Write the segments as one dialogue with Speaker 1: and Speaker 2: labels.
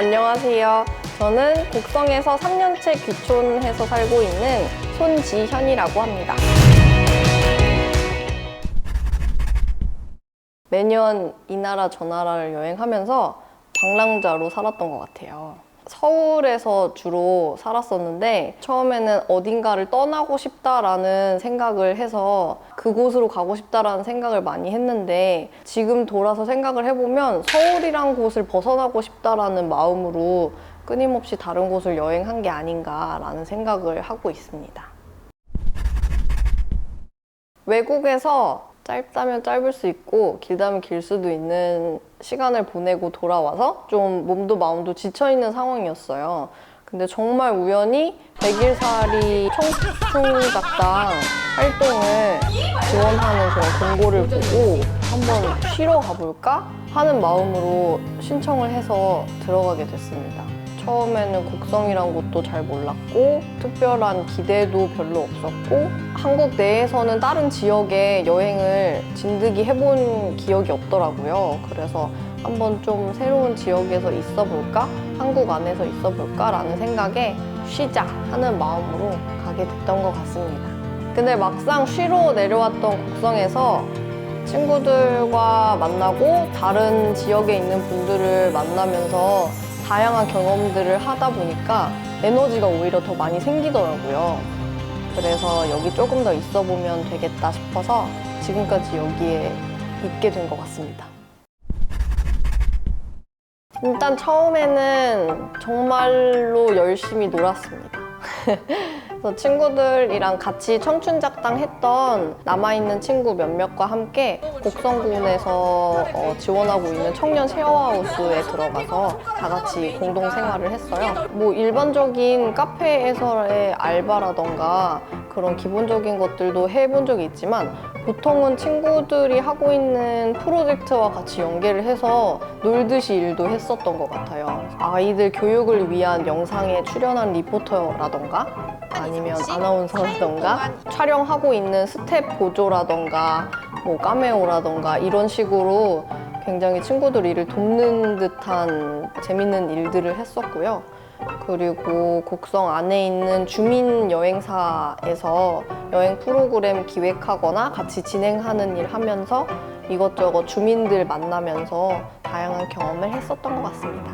Speaker 1: 안녕하세요. 저는 곡성에서 3년째 귀촌해서 살고 있는 손지현이라고 합니다. 매년 이 나라 저 나라를 여행하면서 방랑자로 살았던 것 같아요. 서울에서 주로 살았었는데 처음에는 어딘가를 떠나고 싶다라는 생각을 해서 그곳으로 가고 싶다라는 생각을 많이 했는데 지금 돌아서 생각을 해보면 서울이란 곳을 벗어나고 싶다라는 마음으로 끊임없이 다른 곳을 여행한 게 아닌가라는 생각을 하고 있습니다. 외국에서 짧다면 짧을 수 있고 길다면 길 수도 있는 시간을 보내고 돌아와서 좀 몸도 마음도 지쳐있는 상황이었어요. 근데 정말 우연히 100일살이 청춘작당 활동을 지원하는 그런 공고를 보고 한번 쉬러 가볼까 하는 마음으로 신청을 해서 들어가게 됐습니다. 처음에는 곡성이란 곳도 잘 몰랐고 특별한 기대도 별로 없었고 한국 내에서는 다른 지역에 여행을 진득이 해본 기억이 없더라고요. 그래서 한번 좀 새로운 지역에서 있어볼까? 한국 안에서 있어볼까? 라는 생각에 쉬자 하는 마음으로 가게 됐던 것 같습니다. 근데 막상 쉬러 내려왔던 곡성에서 친구들과 만나고 다른 지역에 있는 분들을 만나면서 다양한 경험들을 하다 보니까 에너지가 오히려 더 많이 생기더라고요. 그래서 여기 조금 더 있어 보면 되겠다 싶어서 지금까지 여기에 있게 된 것 같습니다. 일단 처음에는 정말로 열심히 놀았습니다. 그래서 친구들이랑 같이 청춘작당 했던 남아있는 친구 몇몇과 함께 곡성군에서 지원하고 있는 청년 쉐어하우스에 들어가서 다 같이 공동 생활을 했어요. 뭐 일반적인 카페에서의 알바라던가 그런 기본적인 것들도 해본 적이 있지만 보통은 친구들이 하고 있는 프로젝트와 같이 연계를 해서 놀듯이 일도 했었던 것 같아요. 아이들 교육을 위한 영상에 출연한 리포터라던가 아니면 아나운서라던가 촬영하고 있는 스텝 보조라던가 뭐 카메오라던가 이런 식으로 굉장히 친구들 일을 돕는 듯한 재밌는 일들을 했었고요. 그리고 곡성 안에 있는 주민 여행사에서 여행 프로그램 기획하거나 같이 진행하는 일 하면서 이것저것 주민들 만나면서 다양한 경험을 했었던 것 같습니다.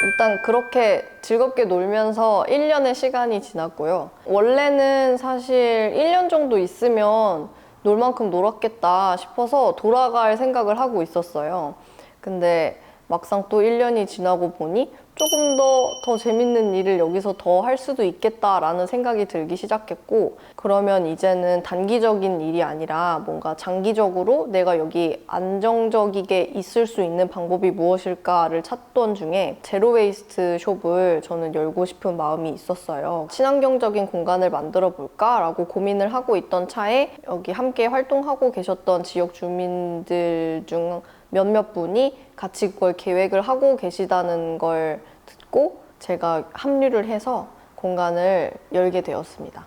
Speaker 1: 일단 그렇게 즐겁게 놀면서 1년의 시간이 지났고요. 원래는 사실 1년 정도 있으면 놀 만큼 놀았겠다 싶어서 돌아갈 생각을 하고 있었어요. 근데 막상 또 1년이 지나고 보니 조금 더 재밌는 일을 여기서 더 할 수도 있겠다라는 생각이 들기 시작했고 그러면 이제는 단기적인 일이 아니라 뭔가 장기적으로 내가 여기 안정적이게 있을 수 있는 방법이 무엇일까를 찾던 중에 제로 웨이스트 숍을 저는 열고 싶은 마음이 있었어요. 친환경적인 공간을 만들어 볼까? 라고 고민을 하고 있던 차에 여기 함께 활동하고 계셨던 지역 주민들 중 몇몇 분이 같이 그걸 계획을 하고 계시다는 걸 듣고 제가 합류를 해서 공간을 열게 되었습니다.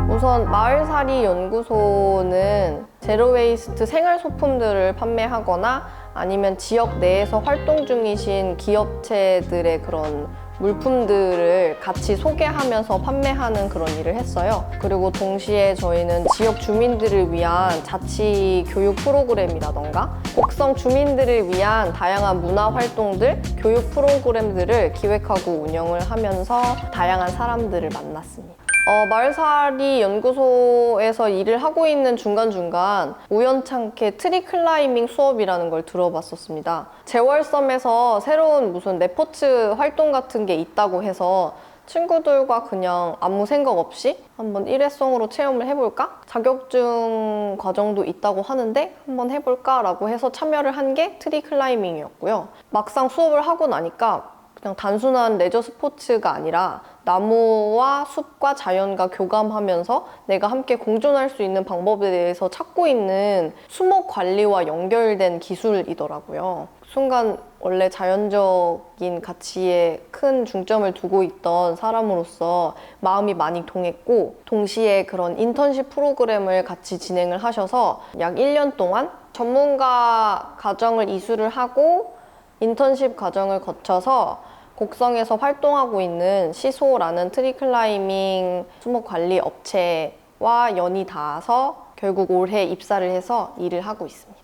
Speaker 1: 우선 마을살이 연구소는 제로웨이스트 생활소품들을 판매하거나 아니면 지역 내에서 활동 중이신 기업체들의 그런 물품들을 같이 소개하면서 판매하는 그런 일을 했어요. 그리고 동시에 저희는 지역 주민들을 위한 자치 교육 프로그램이라던가 곡성 주민들을 위한 다양한 문화 활동들, 교육 프로그램들을 기획하고 운영을 하면서 다양한 사람들을 만났습니다. 마을살이 연구소에서 일을 하고 있는 중간중간 우연찮게 트리 클라이밍 수업이라는 걸 들어봤었습니다. 재월섬에서 새로운 무슨 레포츠 활동 같은 게 있다고 해서 친구들과 그냥 아무 생각 없이 한번 일회성으로 체험을 해볼까? 자격증 과정도 있다고 하는데 한번 해볼까? 라고 해서 참여를 한 게 트리 클라이밍이었고요. 막상 수업을 하고 나니까 그냥 단순한 레저 스포츠가 아니라 나무와 숲과 자연과 교감하면서 내가 함께 공존할 수 있는 방법에 대해서 찾고 있는 수목 관리와 연결된 기술이더라고요. 순간 원래 자연적인 가치에 큰 중점을 두고 있던 사람으로서 마음이 많이 동했고, 동시에 그런 인턴십 프로그램을 같이 진행을 하셔서 약 1년 동안 전문가 과정을 이수를 하고 인턴십 과정을 거쳐서 곡성에서 활동하고 있는 시소라는 트리클라이밍 수목 관리 업체와 연이 닿아서 결국 올해 입사를 해서 일을 하고 있습니다.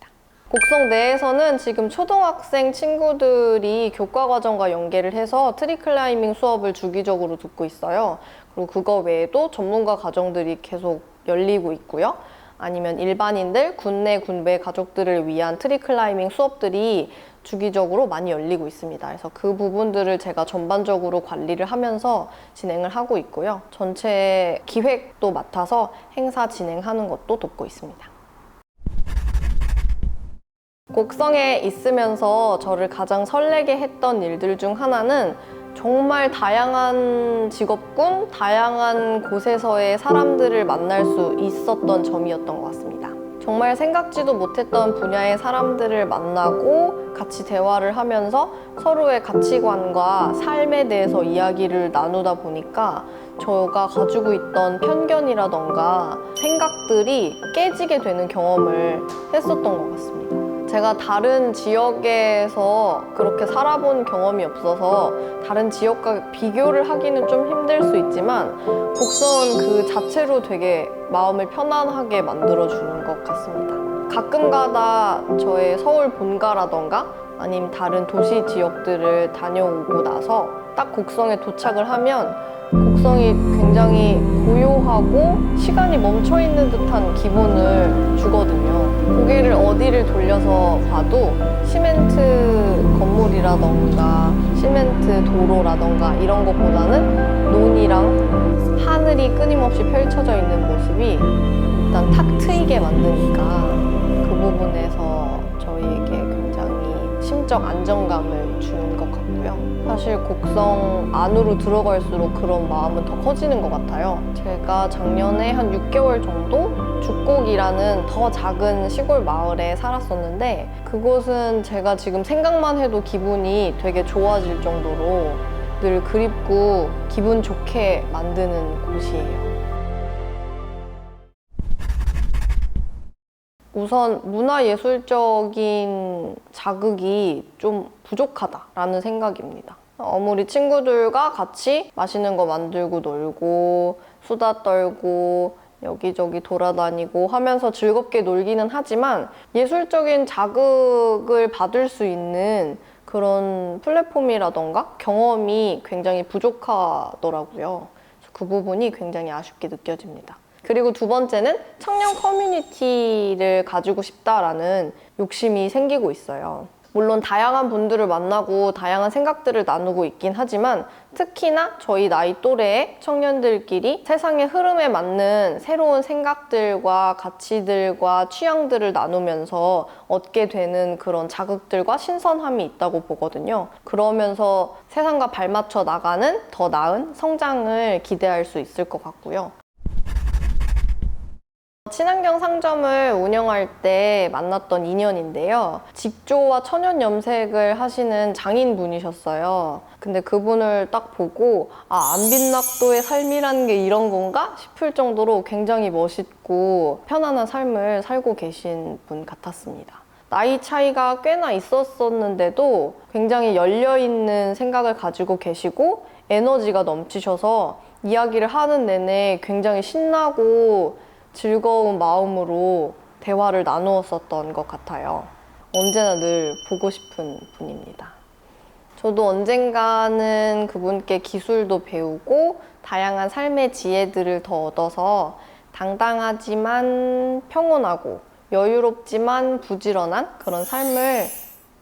Speaker 1: 곡성 내에서는 지금 초등학생 친구들이 교과 과정과 연계를 해서 트리클라이밍 수업을 주기적으로 듣고 있어요. 그리고 그거 외에도 전문가 과정들이 계속 열리고 있고요. 아니면 일반인들, 군내, 군배 가족들을 위한 트리클라이밍 수업들이 주기적으로 많이 열리고 있습니다. 그래서 그 부분들을 제가 전반적으로 관리를 하면서 진행을 하고 있고요. 전체 기획도 맡아서 행사 진행하는 것도 돕고 있습니다. 곡성에 있으면서 저를 가장 설레게 했던 일들 중 하나는 정말 다양한 직업군, 다양한 곳에서의 사람들을 만날 수 있었던 점이었던 것 같습니다. 정말 생각지도 못했던 분야의 사람들을 만나고 같이 대화를 하면서 서로의 가치관과 삶에 대해서 이야기를 나누다 보니까 저가 가지고 있던 편견이라던가 생각들이 깨지게 되는 경험을 했었던 것 같습니다. 제가 다른 지역에서 그렇게 살아본 경험이 없어서 다른 지역과 비교를 하기는 좀 힘들 수 있지만 곡성은 그 자체로 되게 마음을 편안하게 만들어주는 것 같습니다. 가끔가다 저의 서울 본가라던가 아니면 다른 도시 지역들을 다녀오고 나서 딱 곡성에 도착을 하면 곡성이 굉장히 고요하고 시간이 멈춰있는 듯한 기분을 주거든요. 고개를 어디를 돌려서 봐도 시멘트 건물이라던가 시멘트 도로라던가 이런 것보다는 논이랑 하늘이 끊임없이 펼쳐져 있는 모습이 일단 탁 트이게 만드니까 그 부분에서 저희에게 굉장히 심적 안정감을 주는 것 같고요. 사실 곡성 안으로 들어갈수록 그런 마음은 더 커지는 것 같아요. 제가 작년에 한 6개월 정도 죽곡이라는 더 작은 시골 마을에 살았었는데 그곳은 제가 지금 생각만 해도 기분이 되게 좋아질 정도로 늘 그립고 기분 좋게 만드는 곳이에요. 우선 문화예술적인 자극이 좀 부족하다라는 생각입니다. 아무리 친구들과 같이 맛있는 거 만들고 놀고 수다 떨고 여기저기 돌아다니고 하면서 즐겁게 놀기는 하지만 예술적인 자극을 받을 수 있는 그런 플랫폼이라던가 경험이 굉장히 부족하더라고요. 그 부분이 굉장히 아쉽게 느껴집니다. 그리고 두 번째는 청년 커뮤니티를 가지고 싶다라는 욕심이 생기고 있어요. 물론 다양한 분들을 만나고 다양한 생각들을 나누고 있긴 하지만 특히나 저희 나이 또래의 청년들끼리 세상의 흐름에 맞는 새로운 생각들과 가치들과 취향들을 나누면서 얻게 되는 그런 자극들과 신선함이 있다고 보거든요. 그러면서 세상과 발맞춰 나가는 더 나은 성장을 기대할 수 있을 것 같고요. 친환경 상점을 운영할 때 만났던 인연인데요. 직조와 천연 염색을 하시는 장인분이셨어요. 근데 그분을 딱 보고 안빈낙도의 삶이라는 게 이런 건가 싶을 정도로 굉장히 멋있고 편안한 삶을 살고 계신 분 같았습니다. 나이 차이가 꽤나 있었었는데도 굉장히 열려있는 생각을 가지고 계시고 에너지가 넘치셔서 이야기를 하는 내내 굉장히 신나고 즐거운 마음으로 대화를 나누었었던 것 같아요. 언제나 늘 보고 싶은 분입니다. 저도 언젠가는 그분께 기술도 배우고 다양한 삶의 지혜들을 더 얻어서 당당하지만 평온하고 여유롭지만 부지런한 그런 삶을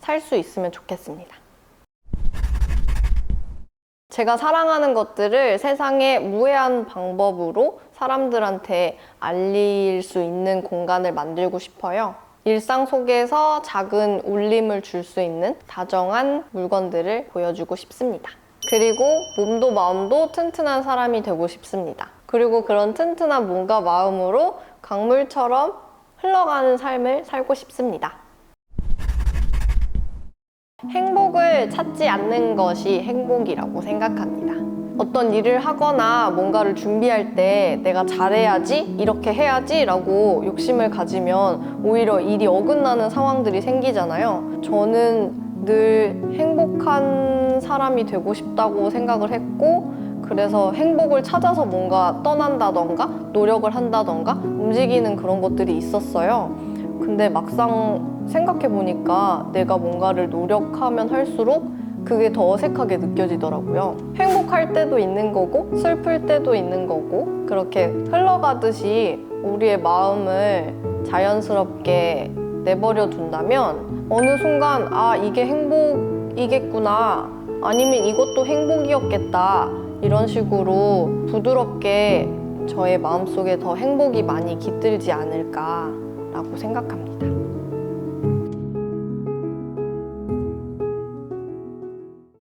Speaker 1: 살 수 있으면 좋겠습니다. 제가 사랑하는 것들을 세상의 무해한 방법으로 사람들한테 알릴 수 있는 공간을 만들고 싶어요. 일상 속에서 작은 울림을 줄 수 있는 다정한 물건들을 보여주고 싶습니다. 그리고 몸도 마음도 튼튼한 사람이 되고 싶습니다. 그리고 그런 튼튼한 몸과 마음으로 강물처럼 흘러가는 삶을 살고 싶습니다. 행복을 찾지 않는 것이 행복이라고 생각합니다. 어떤 일을 하거나 뭔가를 준비할 때 내가 잘해야지, 이렇게 해야지 라고 욕심을 가지면 오히려 일이 어긋나는 상황들이 생기잖아요. 저는 늘 행복한 사람이 되고 싶다고 생각을 했고, 그래서 행복을 찾아서 뭔가 떠난다던가 노력을 한다던가 움직이는 그런 것들이 있었어요. 근데 막상 생각해보니까 내가 뭔가를 노력하면 할수록 그게 더 어색하게 느껴지더라고요. 행복할 때도 있는 거고 슬플 때도 있는 거고, 그렇게 흘러가듯이 우리의 마음을 자연스럽게 내버려 둔다면 어느 순간 아, 이게 행복이겠구나, 아니면 이것도 행복이었겠다, 이런 식으로 부드럽게 저의 마음속에 더 행복이 많이 깃들지 않을까라고 생각합니다.